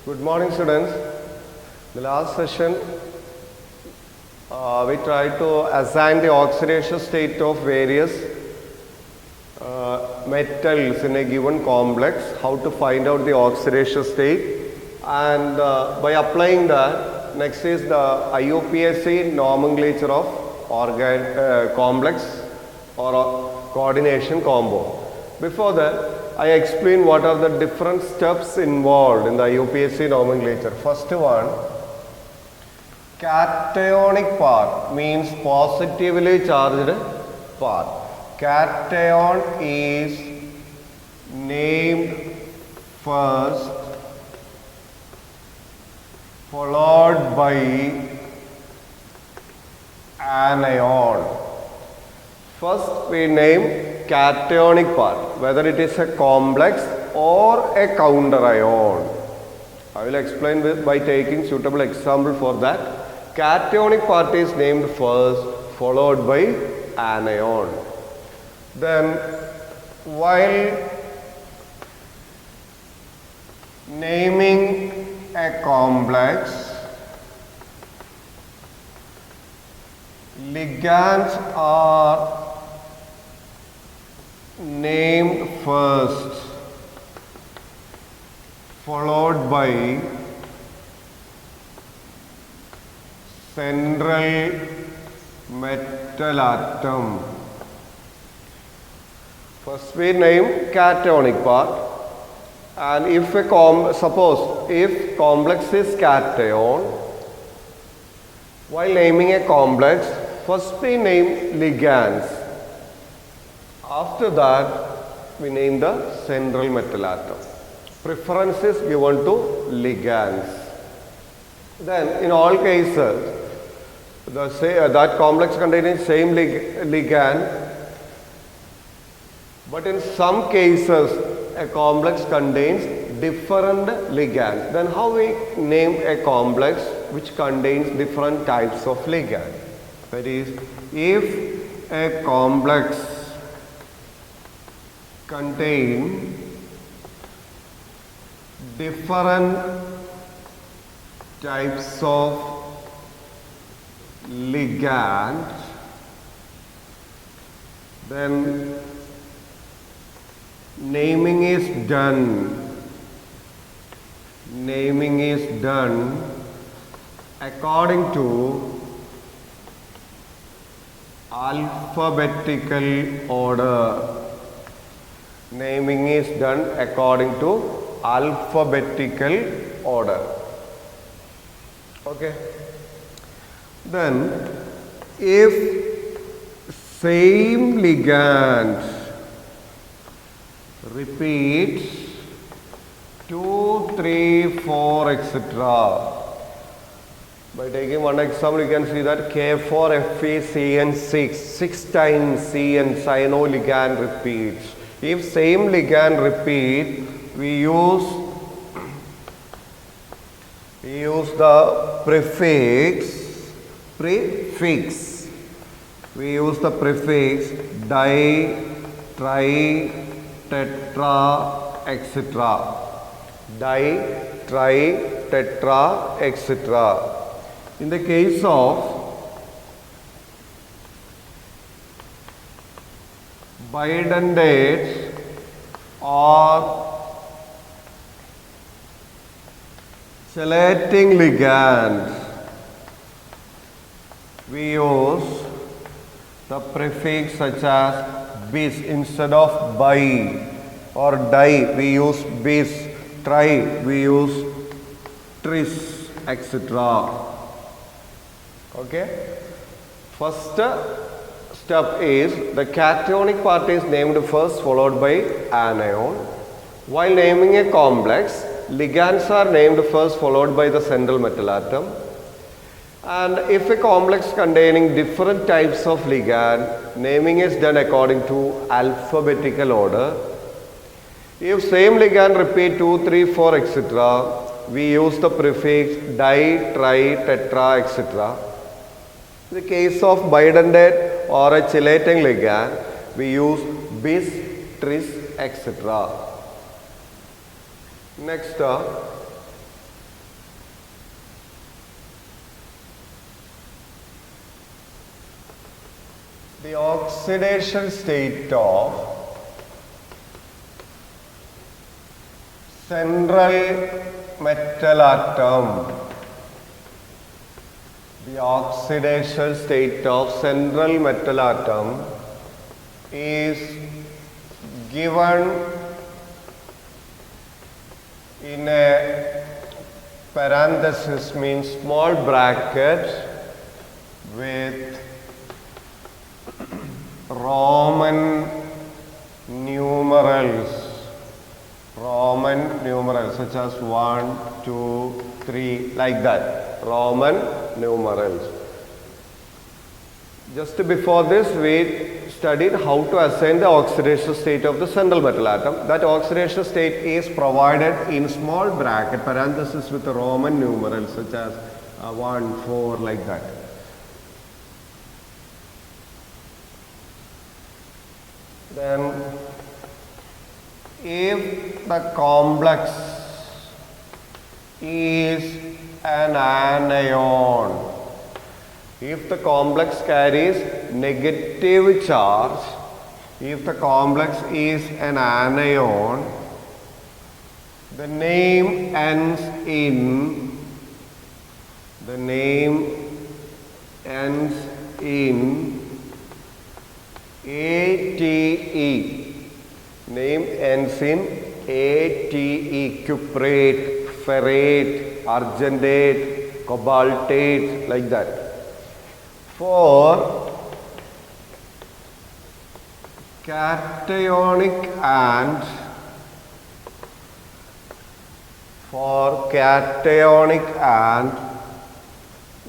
Good morning, students. The last session, we tried to assign the oxidation state of various metals in a given complex, how to find out the oxidation state, and by applying that, next is the IUPAC nomenclature of complex or coordination compound. Before that, I explain what are the different steps involved in the IUPAC nomenclature. First one, cationic part means positively charged part. Cation is named first, followed by anion. First we name cationic part, whether it is a complex or a counter ion. I will explain this by taking suitable example for that. Cationic part is named first, followed by anion. Then while naming a complex, ligands are named first, followed by central metal atom. First we name cationic part, and if suppose if complex is cation, while naming a complex, first we name ligands. After that, we name the central metal atom. Preference is given to ligands. Then, in all cases, that complex containing same ligand, but in some cases, a complex contains different ligands. Then, how we name a complex which contains different types of ligand? That is, if a complex contain different types of ligand, then naming is done. Naming is done according to alphabetical order. Naming is done according to alphabetical order. Okay. Then, if same ligand repeats 2, 3, 4, etc. By taking one example, you can see that K4FeCN6, 6 times CN cyano ligand repeats. If same ligand repeat, we use the prefix. We use the prefix di, tri, tetra, etc. Di, tri, tetra, etc. In the case of bidentate or chelating ligand, we use the prefix such as bis instead of bi, or di we use bis, tri we use tris, etc. Okay. First step is the cationic part is named first, followed by anion. While naming a complex, ligands are named first, followed by the central metal atom. And if a complex containing different types of ligand, naming is done according to alphabetical order. If same ligand repeat 2, 3, 4, etc., we use the prefix di, tri, tetra, etc. In the case of bidentate or a chelating ligand, we use bis, tris, etc. Next, The oxidation state of central metal atom. The oxidation state of central metal atom is given in a parenthesis, means small bracket with Roman numerals such as 1, 2, 3, like that, Roman numerals. Just before this we studied how to assign the oxidation state of the central metal atom. That oxidation state is provided in small bracket parenthesis with the Roman numerals such as 1, 4, like that. Then if the complex is an anion, if the complex carries negative charge, if the complex is an anion, the name ends in ATE. Name ends in ATE, cuprate, ferrate, argentate, cobaltate, like that. For cationic and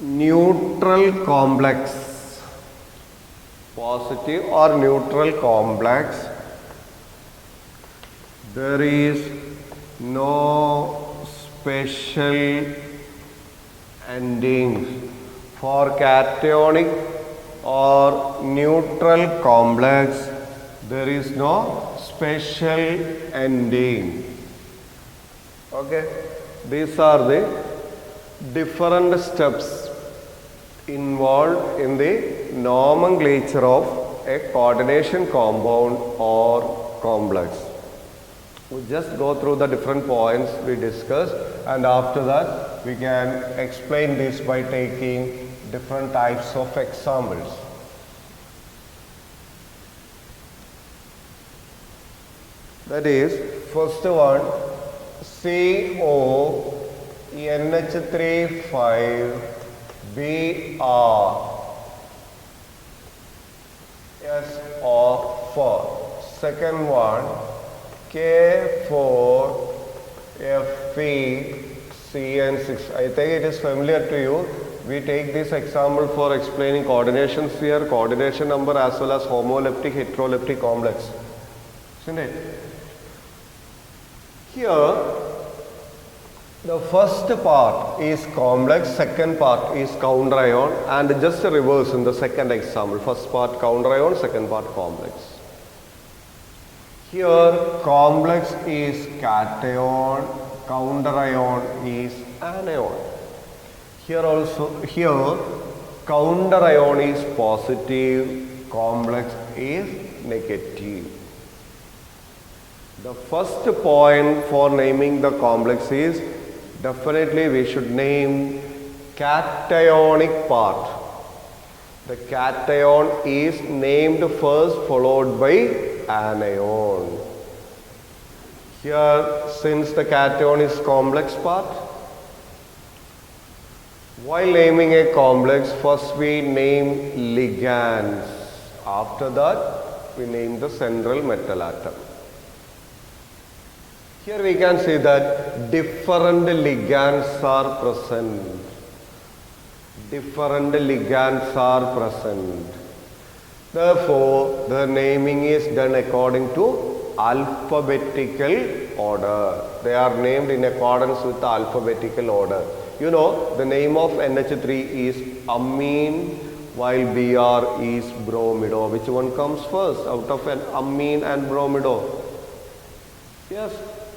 neutral complex, positive or neutral complex, there is no special endings. For cationic or neutral complex, there is no special ending. Okay, these are the different steps involved in the nomenclature of a coordination compound or complex. We just go through the different points we discussed, and after that we can explain this by taking different types of examples. That is, first one, CO NH3 5 Br SO4. Second one, K4 FeCN6. I think it is familiar to you. We take this example for explaining coordination sphere, coordination number, as well as homoleptic, heteroleptic complex. Isn't it? Here, the first part is complex, second part is counter ion, and just a reverse in the second example. First part counter ion, second part complex. Here, complex is cation, counter ion is anion. Here also, counter ion is positive, complex is negative. The first point for naming the complex is, definitely we should name cationic part. The cation is named first, followed by anion. Here, since the cation is complex part, while naming a complex, first we name ligands. After that, we name the central metal atom. Here we can see that different ligands are present. Different ligands are present. Therefore, the naming is done according to alphabetical order. They are named in accordance with the alphabetical order. You know, the name of NH3 is amine, while Br is bromido. Which one comes first out of an amine and bromido? Yes,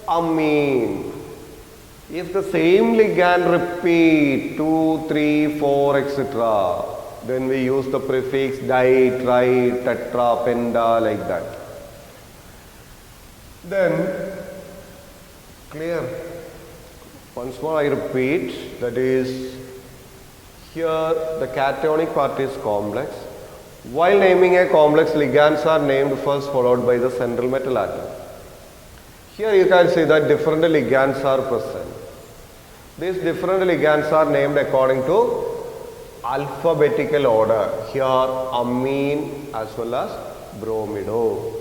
amine. If the same ligand repeat 2, 3, 4, etc., Then we use the prefix di, tri, tetra, penta, like that. Then, clear? Once more I repeat, that is, here the cationic part is complex. While naming a complex, ligands are named first followed by the central metal atom. Here you can see that different ligands are present. These different ligands are named according to alphabetical order. Here amine as well as bromido.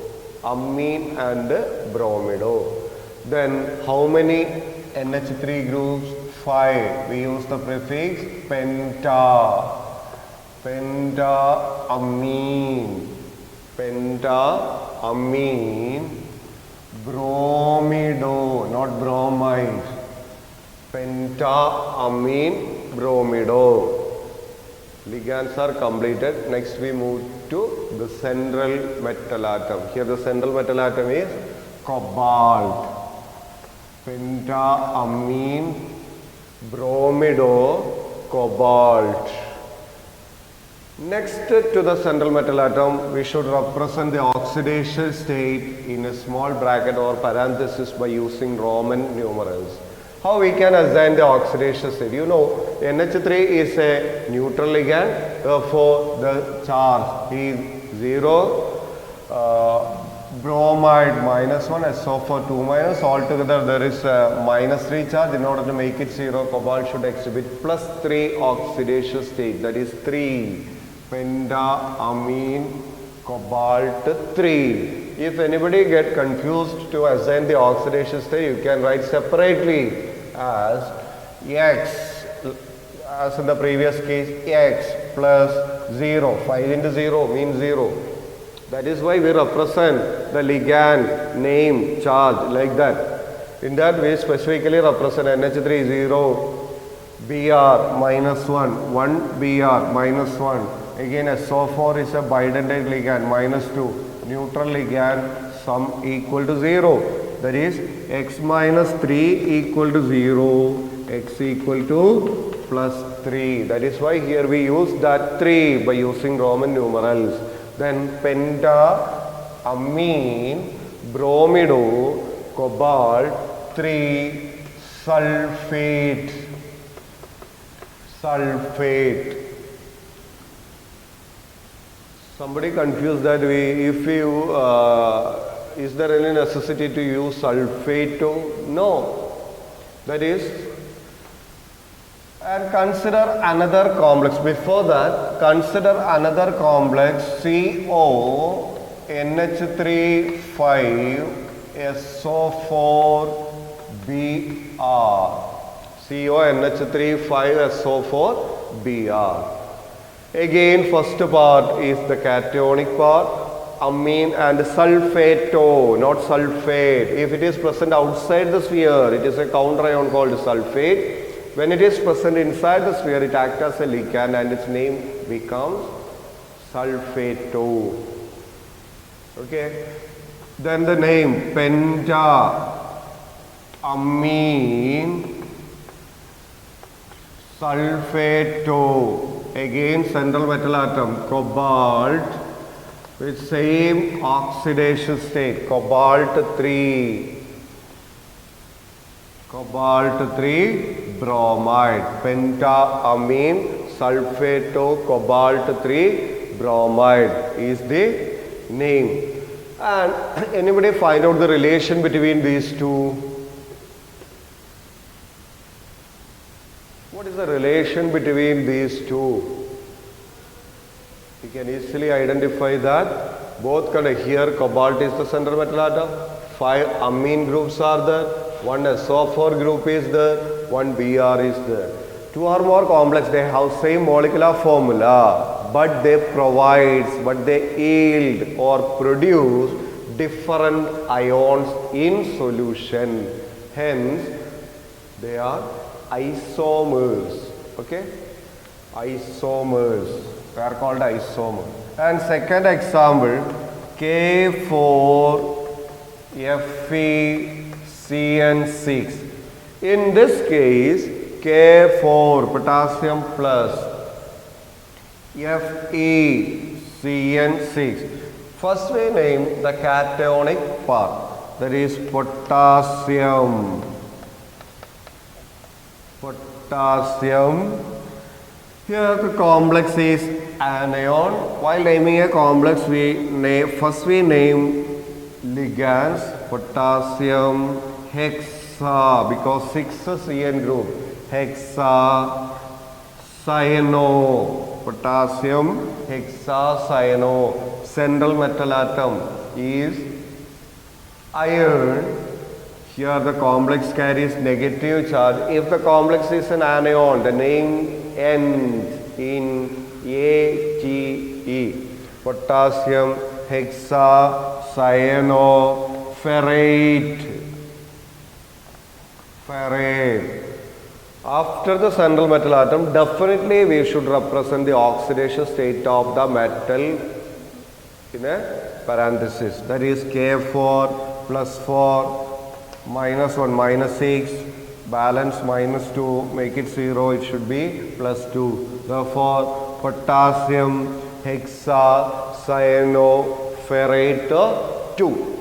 Amine and bromido. Then how many NH3 groups? 5. We use the prefix penta. Pentaamine. Pentaamine. Bromido, not bromide. Pentaamine bromido. Ligands are completed. Next we move to the central metal atom. Here the central metal atom is cobalt. Pentaamine bromido cobalt. Next to the central metal atom, we should represent the oxidation state in a small bracket or parenthesis by using Roman numerals. How we can assign the oxidation state? You know, NH3 is a neutral ligand, therefore the charge is 0, bromide -1, SO4 2 minus, altogether there is a -3 charge. In order to make it 0, cobalt should exhibit +3 oxidation state, that is 3. Pentaamine cobalt 3. If anybody get confused to assign the oxidation state, you can write separately as X, as in the previous case, X plus 0. 5 into 0 means 0. That is why we represent the ligand, name, charge like that. In that we specifically represent NH3 0, Br -1, 1 Br -1. Again SO4 is a bidentate ligand, -2. Neutral ligand, sum equal to 0. That is x minus 3 equal to 0, x equal to +3. That is why here we use that 3 by using Roman numerals. Then pentaamine bromido cobalt 3 sulfate. Sulfate. Somebody confused that if you is there any necessity to use sulfate? No. That is, and consider another complex. Before that, consider another complex CO NH3 5 SO4 Br. CO NH3 5 SO4 Br. Again, first part is the cationic part, amine and sulfato, not sulfate. If it is present outside the sphere, it is a counter ion called sulfate. When it is present inside the sphere, it acts as a ligand and its name becomes sulfato. Okay. Then the name pentaamine sulfato. Again central metal atom cobalt with same oxidation state, cobalt 3 bromide, pentaamine sulfato cobalt 3 bromide is the name. And anybody find out the relation between these two? What is the relation between these two? You can easily identify that both here cobalt is the central metal atom, 5 amine groups are there, 1 SO4 group is there, 1 Br is there. 2 or more complex, they have same molecular formula, but they yield or produce different ions in solution. Hence, they are isomers. Okay, isomers, they are called isomers. And second example, K4FeCN6. in this case K4 potassium plus FeCN6. First we name the cationic part, that is potassium. Potassium. Here the complex is anion. While naming a complex, first we name ligands. Potassium hexa, because 6 CN group. Hexa cyano. Potassium hexacyano. Central metal atom is iron. Here the complex carries negative charge. If the complex is an anion, the name ends in Age. Potassium hexacyanoferrate. After the central metal atom, definitely we should represent the oxidation state of the metal in a parenthesis. That is K4 plus 4 minus 1 minus 6, balance minus 2, make it 0, it should be plus 2. Therefore, potassium hexacyanoferrate 2.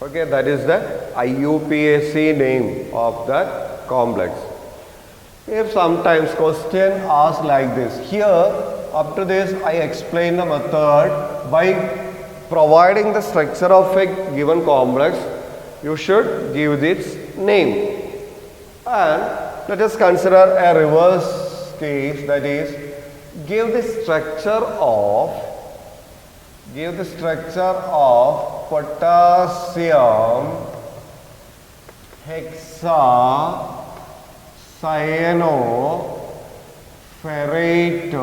Okay, that is the IUPAC name of that complex. If sometimes question asked like this, here up to this I explain the method by providing the structure of a given complex. You should give its name. And let us consider a reverse case, that is, give the structure of potassium hexacyanoferrate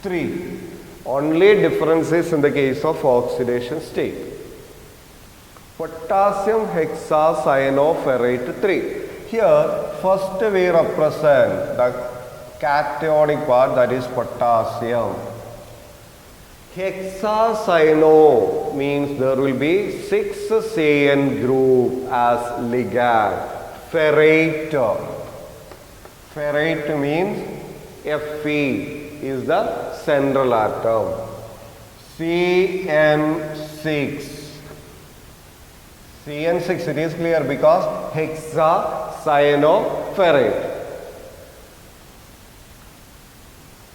3. Only difference is in the case of oxidation state. Potassium hexacyanoferrate 3. Here, first we represent the cationic part, that is potassium. Hexacyano means there will be 6 CN group as ligand. Ferrate means Fe is the central atom. CN6. CN6, it is clear because hexacyanoferrate.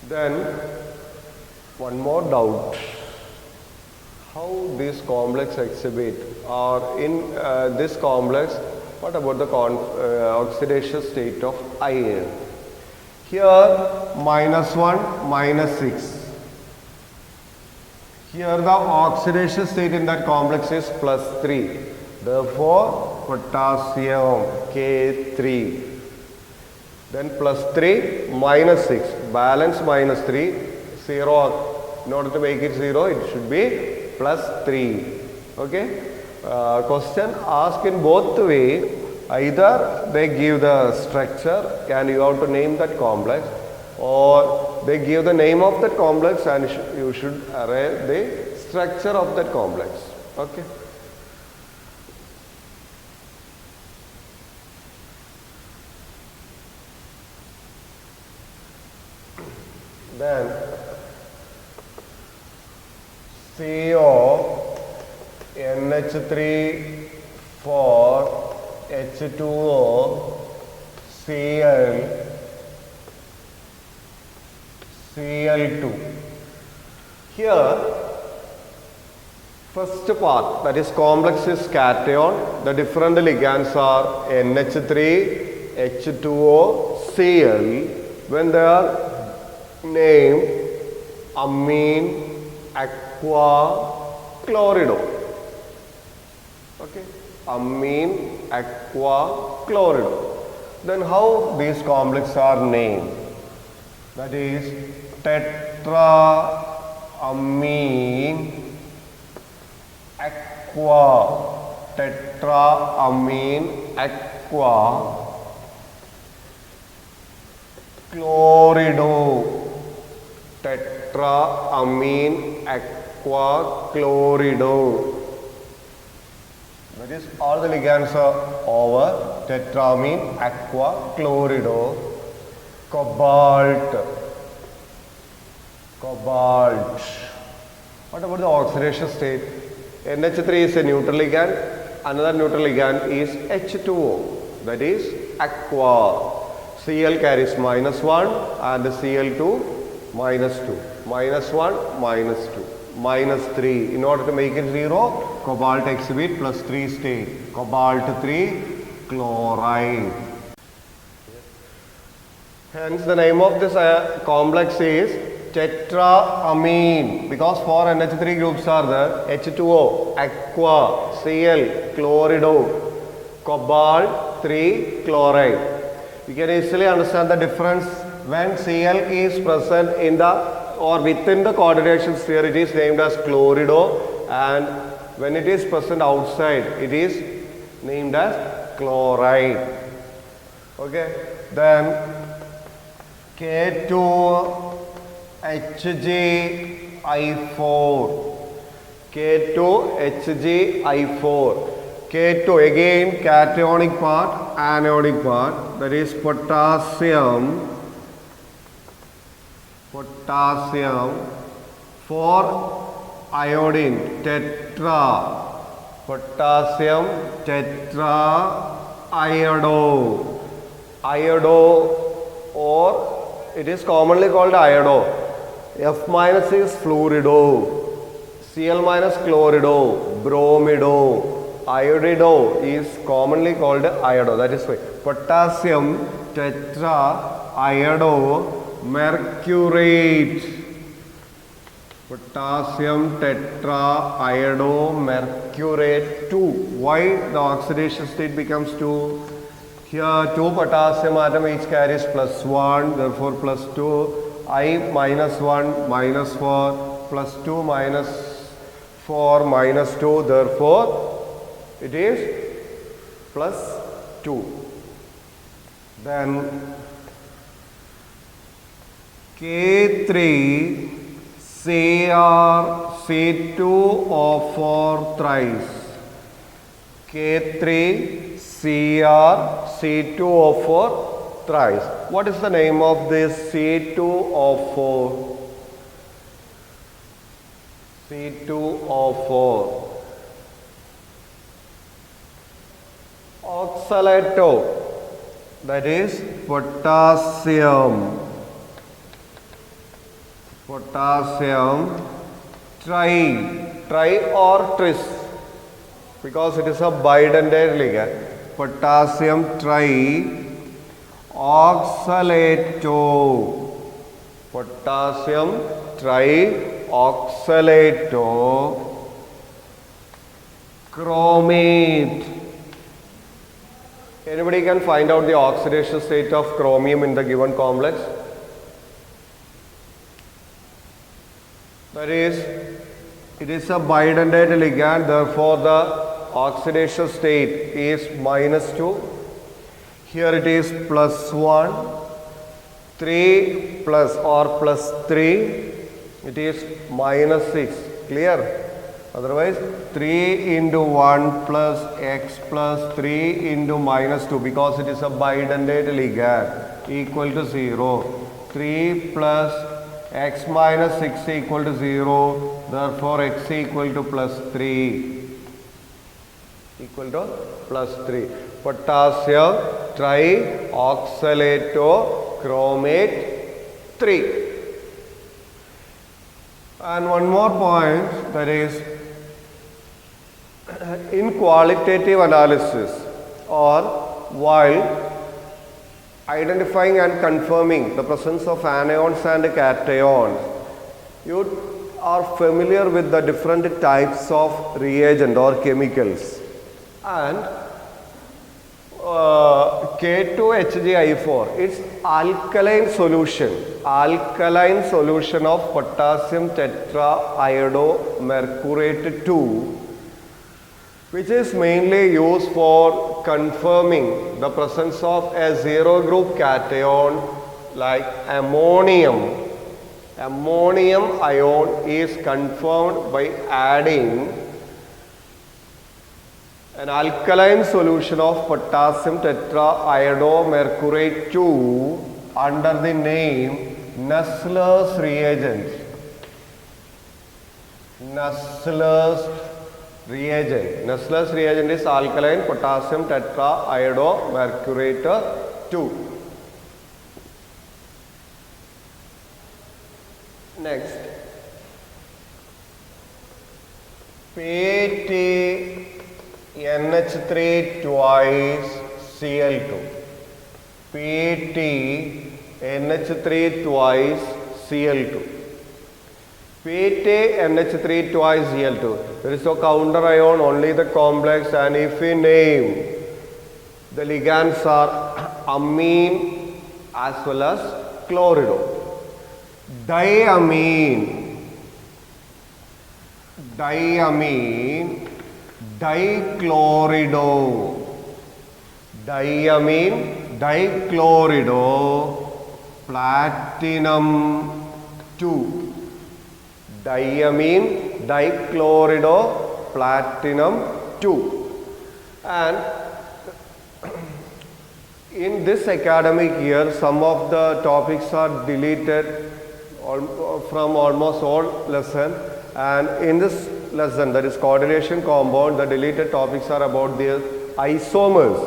Then one more doubt. How this complex exhibit, or in this complex, what about the oxidation state of iron? Here minus 1, minus 6. Here the oxidation state in that complex is plus 3. Therefore, potassium K3. Then plus 3, minus 6. Balance minus 3, 0. In order to make it 0, it should be plus 3. Okay? Question asked in both way. Either they give the structure and you have to name that complex, or they give the name of that complex and you should array the structure of that complex. Okay? Then CO NH3 4 H2O Cl2. Here, first part, that is complex is cation. The different ligands are NH3, H2O, Cl. When they are named amine, aqua, chlorido. Okay, amine, aqua, chlorido. Then how these complexes are named? That is tetraamine, aqua, tetraamine, aqua, chlorido, tetraamine, aqua, chlorido. That is, all the ligands are over tetraamine, aqua, chlorido. Cobalt, Cobalt. What about the oxidation state? NH3 is a neutral ligand. Another neutral ligand is H2O, that is aqua. Cl carries -1 and Cl2 -2. -1, -2, -3. In order to make it 0, cobalt exhibit +3 state. Cobalt 3 chloride. Hence the name of this complex is tetraamine, because 4 NH3 groups are there: H2O, aqua, Cl, chlorido, cobalt 3 chloride. You can easily understand the difference. When Cl is present in the or within the coordination sphere, it is named as chlorido, and when it is present outside, it is named as chloride. Okay, then K2HgI4. K2HgI4. K2 again cationic part, anionic part, that is potassium 4 iodine, tetra, potassium tetra iodo, or it is commonly called iodo. F minus is fluorido, Cl minus chlorido, bromido, iodido is commonly called iodo. That is why potassium tetra iodo mercurate. Potassium tetra iodo mercurate 2. Why the oxidation state becomes 2? Here 2 potassium atom each carries +1, therefore +2. I -1 -4, +2 -4 -2, therefore it is +2. Then K3 CrC2O4 thrice. K3 CrC2O4 thrice. What is the name of this C2O4? C2O4. Oxalato, that is potassium tri or tris, because it is a bidentate ligand. Potassium trioxalato. Potassium trioxalato chromate. Anybody can find out the oxidation state of chromium in the given complex? That is, it is a bidentate ligand, therefore the oxidation state is -2. Here it is +1, 3 plus or +3, it is -6. Clear? Otherwise 3 into 1 plus x plus 3 into -2, because it is a bidentate ligand, equal to 0. 3 plus x minus 6 equal to 0, therefore x equal to +3. Equal to +3. Potassium trioxalato chromate 3. And one more point, that is, in qualitative analysis or while identifying and confirming the presence of anions and cations, you are familiar with the different types of reagent or chemicals. And K2HgI4, it's alkaline solution of potassium tetraiodomercurate 2, which is mainly used for confirming the presence of a zero group cation like ammonium. Ammonium ion is confirmed by adding an alkaline solution of potassium tetraiodomercurate 2 under the name Nessler's reagent. Nusselt's reagent. Nusselt's reagent is alkaline potassium tetraiodmercurate 2. Next, PTNH3 twice Cl2. PTNH3 twice Cl2. PTNH3 twice Cl2. There is no counter ion, only the complex, and if we name, the ligands are amine as well as chlorido. Diamine, dichlorido, platinum 2. Diamine, dichlorido, platinum 2. And in this academic year, some of the topics are deleted from almost all lesson, and in this lesson, that is coordination compound, the deleted topics are about the isomers,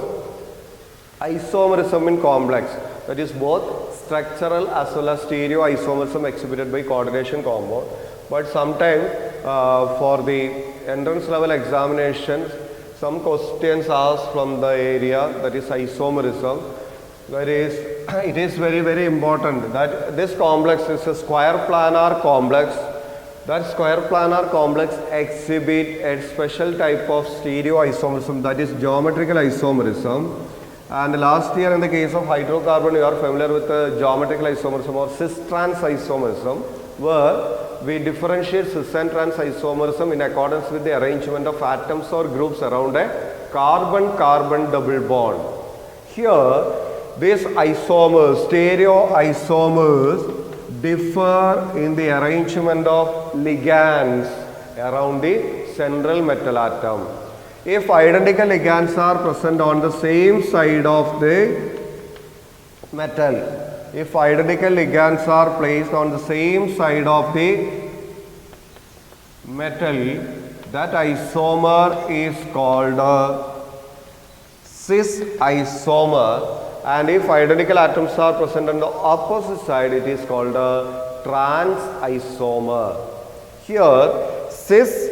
isomerism in complex, that is both structural as well as stereoisomerism exhibited by coordination compound. But sometimes for the entrance level examinations, some questions asked from the area, that is isomerism. That is, it is very, very important that this complex is a square planar complex. That square planar complex exhibit a special type of stereoisomerism, that is geometrical isomerism. And last year in the case of hydrocarbon, you are familiar with the geometrical isomerism or cis-trans isomerism, where we differentiate cis and trans isomerism in accordance with the arrangement of atoms or groups around a carbon-carbon double bond. Here, these isomers, stereoisomers, differ in the arrangement of ligands around the central metal atom. If identical ligands are present on the same side of the metal, if identical ligands are placed on the same side of the metal, that isomer is called cis isomer. And if identical atoms are present on the opposite side, it is called a trans isomer. Here, cis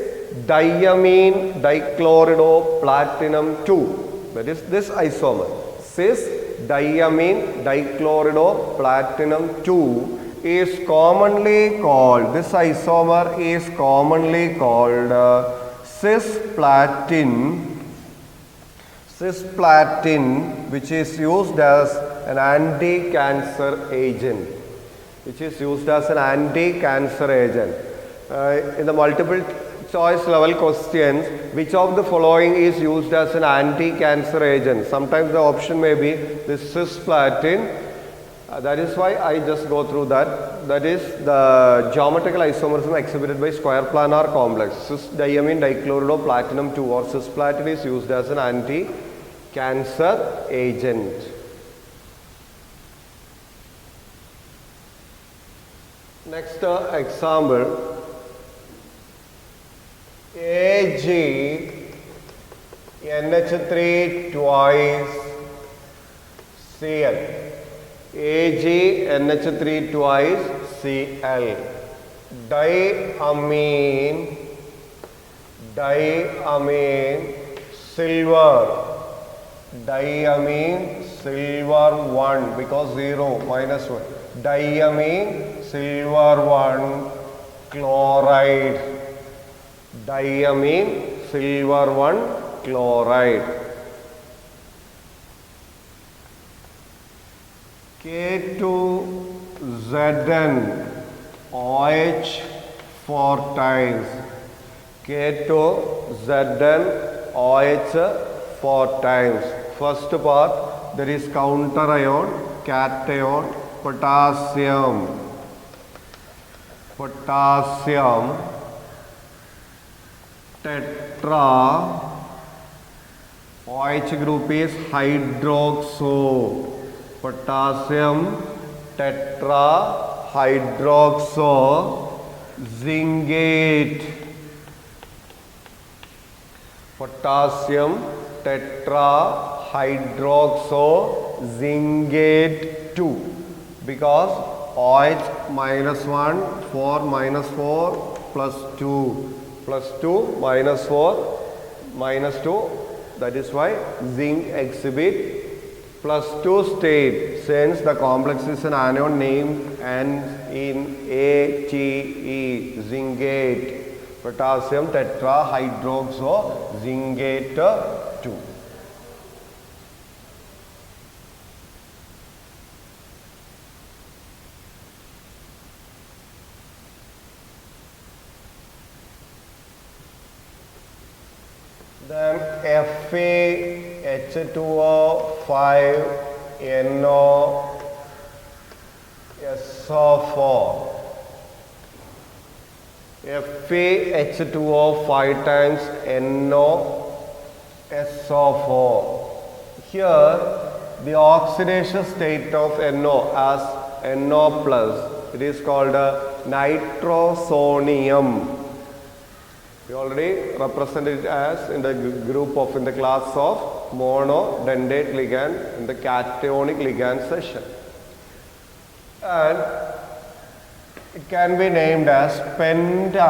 diamine dichlorido platinum 2, that is this isomer, cis diamine dichlorido platinum 2 is commonly called, this isomer is commonly called cisplatin, which is used as an anti-cancer agent, in the multiple choice level questions, which of the following is used as an anti-cancer agent? Sometimes the option may be this cisplatin. That is why I just go through that. That is the geometrical isomerism exhibited by square planar complex. Cis-diamine dichlorido platinum 2 or cisplatin is used as an anti-cancer agent. Next example. AgNH3 twice Cl. AgNH3 twice Cl. Diamine silver 1 because 0 minus 1. Diamine silver 1 chloride. Diamine silver 1 chloride. K2Zn OH 4 times. K2Zn OH 4 times. First part, there is counter ion, cation, potassium. Tetra, OH group is hydroxo, potassium tetrahydroxo, zingate, potassium tetrahydroxyzingate 2, because OH minus 1, 4 minus 4 plus 2 plus 2 minus 4 minus 2, that is why zinc exhibit plus 2 state, since the complex is an anion named ends in ATE, zingate, potassium tetrahydroxyzingate 2. Then FeH2O 5NO SO4. FeH2O 5 times NO SO4. Here the oxidation state of NO as NO plus, it is called nitrosonium. We already represented it as in the group of, in the class of monodentate ligand in the cationic ligand session. And it can be named as penta-aqua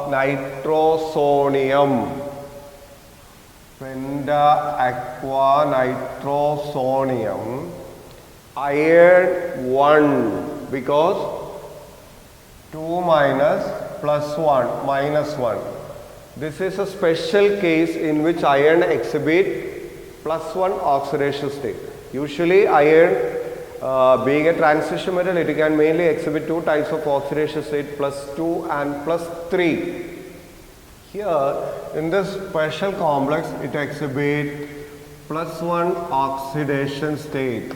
nitrosonium. Penta-aqua nitrosonium iron 1, because 2 minus plus 1 minus 1. This is a special case in which iron exhibit plus 1 oxidation state. Usually iron being a transition metal, it can mainly exhibit 2 types of oxidation state, plus 2 and plus 3. Here in this special complex it exhibits plus 1 oxidation state.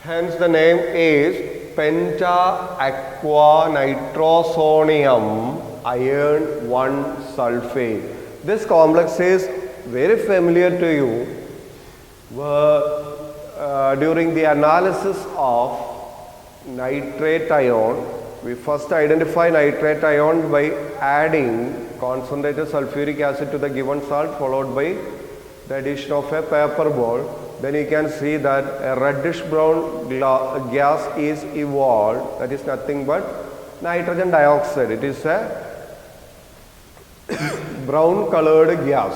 Hence the name is penta-aqua nitrosonium iron 1 sulfate. This complex is very familiar to you. During the analysis of nitrate ion, we first identify nitrate ion by adding concentrated sulfuric acid to the given salt, followed by the addition of a paper ball. Then you can see that a reddish brown gas is evolved, that is nothing but nitrogen dioxide. It is a brown colored gas.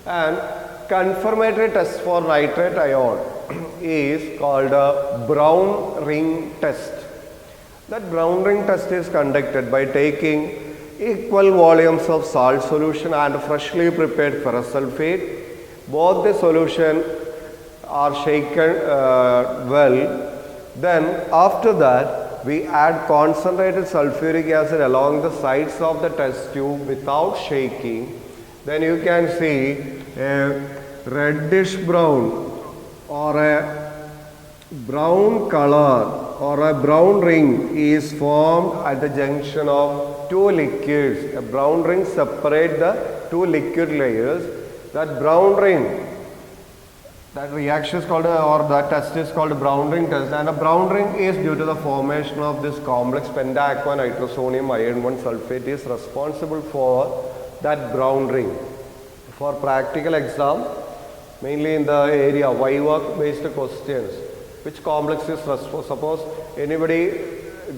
And confirmatory test for nitrate ion is called a brown ring test. That brown ring test is conducted by taking equal volumes of salt solution and freshly prepared ferrous sulfate. Both the solution are shaken well. Then after that we add concentrated sulfuric acid along the sides of the test tube without shaking. Then you can see a reddish brown or a brown color or a brown ring is formed at the junction of two liquids. A brown ring separates the two liquid layers. That brown ring, that reaction is called or that test is called brown ring test, and a brown ring is due to the formation of this complex penta-aqua nitrosonium iron 1 sulfate is responsible for that brown ring. For practical exam, mainly in the area Viva based questions, which complex is responsible? Suppose anybody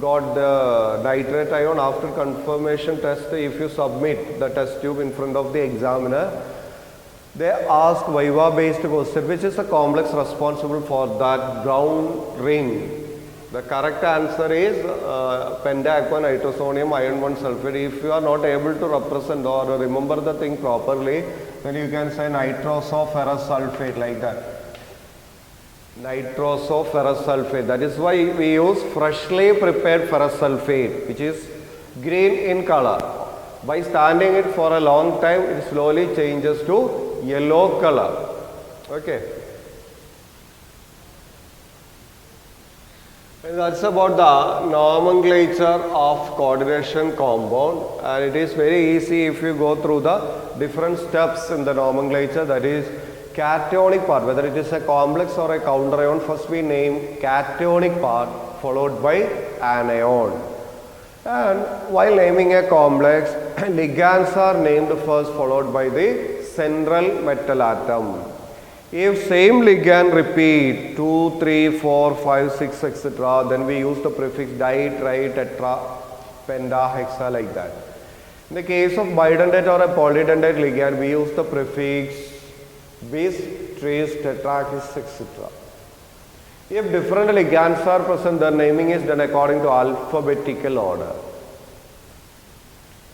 got the nitrate ion after confirmation test, if you submit the test tube in front of the examiner, they ask Viva based question, which is the complex responsible for that brown ring. The correct answer is penta-aqua nitrosonium iron 1 sulfate. If you are not able to represent or remember the thing properly, then you can say nitrosoferrous sulfate, like that. Nitrosoferrous sulfate. That is why we use freshly prepared ferrous sulfate, which is green in color. By standing it for a long time, it slowly changes to yellow color. Okay. And that's about the nomenclature of coordination compound, and it is very easy if you go through the different steps in the nomenclature. That is cationic part, whether it is a complex or a counterion, first we name cationic part followed by anion. And while naming a complex, ligands are named first followed by the central metal atom. If same ligand repeat 2, 3, 4, 5, 6, etc., then we use the prefix di, tri, tetra, penta, hexa like that. In the case of bidentate or a polydentate ligand, we use the prefix bis, tris, tetrakis, etc. If different ligands are present, the naming is done according to alphabetical order.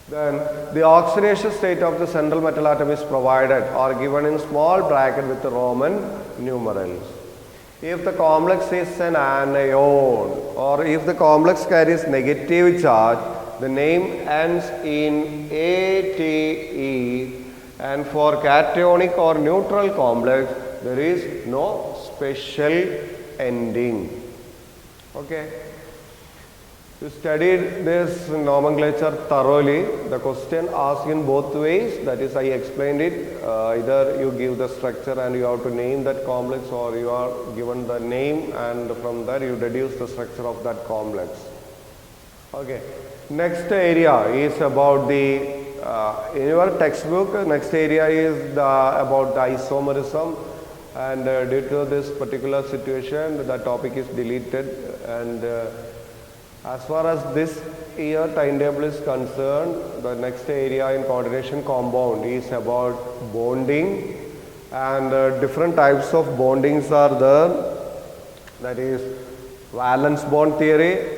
Then the oxidation state of the central metal atom is provided or given in small bracket with the Roman numerals. If the complex is an anion or if the complex carries negative charge, the name ends in ATE, and for cationic or neutral complex there is no special ending. Okay. You studied this nomenclature thoroughly. The question asked in both ways, that is I explained it, either you give the structure and you have to name that complex, or you are given the name and from there you deduce the structure of that complex. Okay. Next area is about the, in your textbook, next area is about the isomerism, and due to this particular situation the topic is deleted, and as far as this year timetable is concerned, the next area in coordination compound is about bonding, and different types of bondings are there, that is valence bond theory.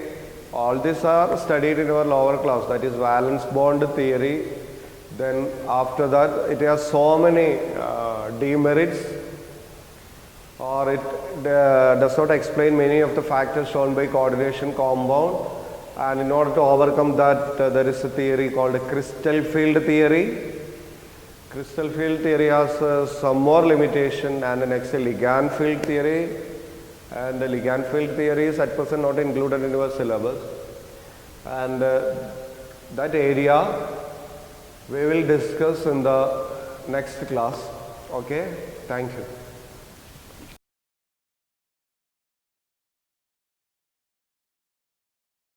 All these are studied in our lower class, that is valence bond theory. Then after that it has so many demerits, or it does not explain many of the factors shown by coordination compound, and in order to overcome that there is a theory called crystal field theory. Crystal field theory has some more limitation, and the next ligand field theory, and the ligand field theory is at present not included in your syllabus, and that area we will discuss in the next class. Okay, thank you.